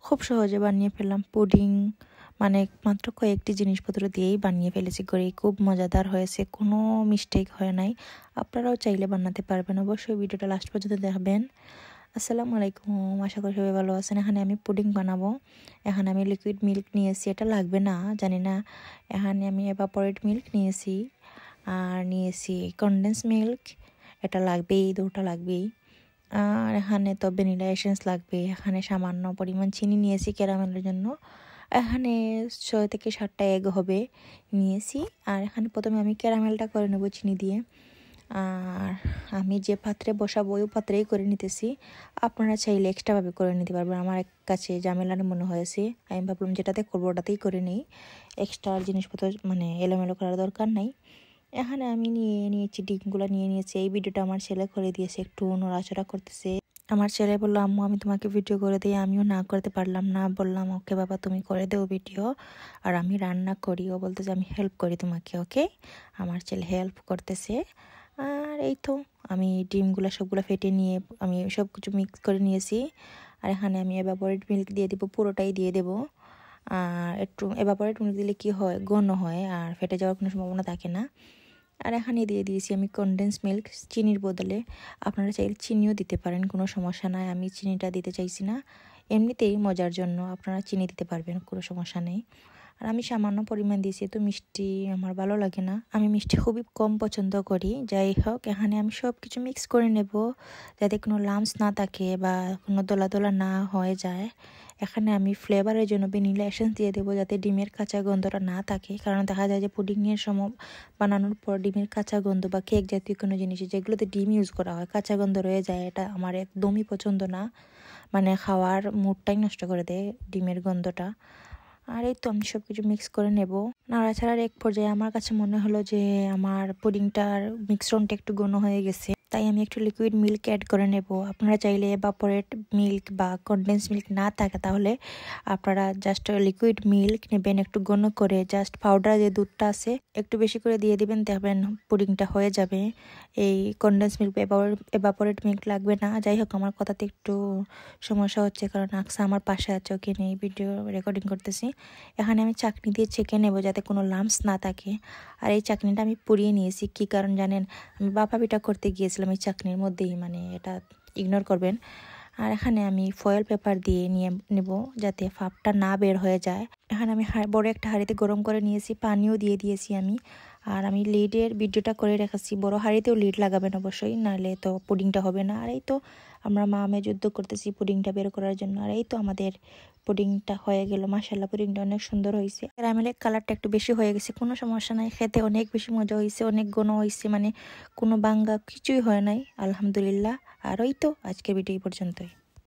খুব সহজে বানিয়ে ফেললাম পুডিং, মানে মাত্র কয়েকটি জিনিসপত্র দিয়েই বানিয়ে ফেলেছি করে। খুব মজাদার হয়েছে, কোনো মিস্টেক হয় নাই। আপনারাও চাইলে বানাতে পারবেন, অবশ্যই ভিডিওটা লাস্ট পর্যন্ত দেখবেন। আসসালামু আলাইকুম, আশা করি সবাই ভালো আছেন। এখানে আমি পুডিং বানাবো। এখানে আমি লিকুইড মিল্ক নিয়েছি, এটা লাগবে না জানি না। এখানে আমি এভাপোরেট মিল্ক নিয়েছি আর নিয়েছি কনডেন্স মিল্ক, এটা লাগবেই, দুটো লাগবেই। আর এখানে তো ভ্যানিলা এসেন্স লাগবে। এখানে সামান্য পরিমাণ চিনি নিয়েছি ক্যারামেলের জন্য। এখানে 6 থেকে 7টা এগ হবে নিয়েছি। আর এখানে প্রথমে আমি ক্যারামেলটা করে নেব চিনি দিয়ে। আর আমি যে পাত্রে বসাবো ওই পাত্রেই করে নিতেছি, আপনারা চাইলে এক্সট্রাভাবে করে নিতে পারবেন। আমার কাছে ঝামেলার মনে হয়েছে, আমি ভাবলাম যেটাতে করবো ওটাতেই করে নিই, এক্সট্রা জিনিসপত্র মানে এলোমেলো করার দরকার নাই। এখানে আমি নিয়েছি ডিমগুলো নিয়ে নিয়েছি। এই ভিডিওটা আমার ছেলে করে দিয়েছে, একটু নড়াচড়া করতেছে। আমার ছেলে বললো, আম্মু আমি তোমাকে ভিডিও করে দিই। আমিও না করতে পারলাম না, বললাম ওকে বাবা তুমি করে দেও ভিডিও, আর আমি রান্না করি। ও বলতেছে আমি হেল্প করি তোমাকে। ওকে, আমার ছেলে হেল্প করতেছে। আর এই তো আমি ডিমগুলো সবগুলো ফেটে নিয়ে আমি সব কিছু মিক্স করে নিয়েছি। আর এখানে আমি এভাপোরেট মিল্ক দিয়ে দেবো, পুরোটাই দিয়ে দেবো। আর একটু এভাপোরেট মিল্ক দিলে কি হয়, ঘন হয় আর ফেটে যাওয়ার কোনো সম্ভাবনা থাকে না। আর এখানে দিয়ে দিয়েছি আমি কনডেন্স মিল্ক চিনির বদলে। আপনারা চাইলে চিনিও দিতে পারেন, কোনো সমস্যা নাই। আমি চিনিটা দিতে চাইছি না, এমনিতেই মজার জন্য আপনারা চিনি দিতে পারবেন, কোনো সমস্যা নেই। আর আমি সামান্য পরিমাণ দিয়েছি, তো মিষ্টি আমার ভালো লাগে না, আমি মিষ্টি খুবই কম পছন্দ করি। যাই হোক, এখানে আমি সব কিছু মিক্স করে নেব যাতে কোনো লাম্পস না থাকে বা কোনো দলা দলা না হয়ে যায়। এখানে আমি ফ্লেভারের জন্য ভ্যানিলা এসেন্স দিয়ে দেবো যাতে ডিমের কাঁচা গন্ধটা না থাকে, কারণ দেখা যায় যে পুডিংয়ের সময় বানানোর পর ডিমের কাঁচা গন্ধ বা কেক জাতীয় কোনো জিনিস যেগুলোতে ডিম ইউজ করা হয় কাঁচা গন্ধ রয়ে যায়, এটা আমার একদমই পছন্দ না। মানে খাওয়ার মুডটাই নষ্ট করে দেয় ডিমের গন্ধটা। আর এই তো আমি সব কিছু মিক্স করে নেব। নাড়াচাড়ার এক পর্যায়ে আমার কাছে মনে হলো যে আমার পুডিংটার মিশ্রণটা একটু ঘন হয়ে গেছে, তাই আমি একটু লিকুইড মিল্ক অ্যাড করে নেব। আপনারা চাইলে এভাপোরেট মিল্ক বা কনডেন্স মিল্ক না থাকে তাহলে আপনারা জাস্ট লিকুইড মিল্ক নেবেন, একটু ঘন করে জাস্ট পাউডার যে দুধটা আছে একটু বেশি করে দিয়ে দিবেন, দেখবেন পুডিংটা হয়ে যাবে। এই কনডেন্স মিল্ক এভাপোরেট মিল্ক লাগবে না। যাই হোক, আমার কথাতে একটু সমস্যা হচ্ছে কারণ আকসা আমার পাশে আছে, ওকে নিয়ে ভিডিও রেকর্ডিং করতেছি। এখানে আমি চাকনি দিয়ে ছেঁকে নেব যাতে কোনো লাম্পস না থাকে। আর এই চাকনিটা আমি পুড়িয়ে নিয়েছি, কি কারণ জানেন, আমি বাপা পিঠা করতে গিয়েছিলাম এই চাকনির মধ্যেই, মানে এটা ইগনোর করবেন। আর এখানে আমি ফয়েল পেপার দিয়ে নিয়ে নেব যাতে ফাপটা না বের হয়ে যায়। এখানে আমি বড় একটা হাঁড়িতে গরম করে নিয়েছি, পানিও দিয়ে দিয়েছি আমি। আর আমি লিডের ভিডিওটা করে রেখেছি, বড় হাঁড়িতেও লিড লাগাবেন অবশ্যই, নাহলে তো পুডিংটা হবে না। আর এই তো আমরা মা মেয়ে যুদ্ধ করতেছি পুডিংটা বের করার জন্য। আর এই তো আমাদের পুডিংটা হয়ে গেল, মাশাআল্লাহ পুডিংটা অনেক সুন্দর হয়েছে। ক্যারামেলের কালারটা একটু বেশি হয়ে গেছে, কোনো সমস্যা নাই, খেতে অনেক বেশি মজা হয়েছে, অনেক ঘন হয়েছে, মানে কোনো বাঙ্গা কিছুই হয় নাই, আলহামদুলিল্লাহ। আর ওই তো আজকের ভিডিও এই পর্যন্তই।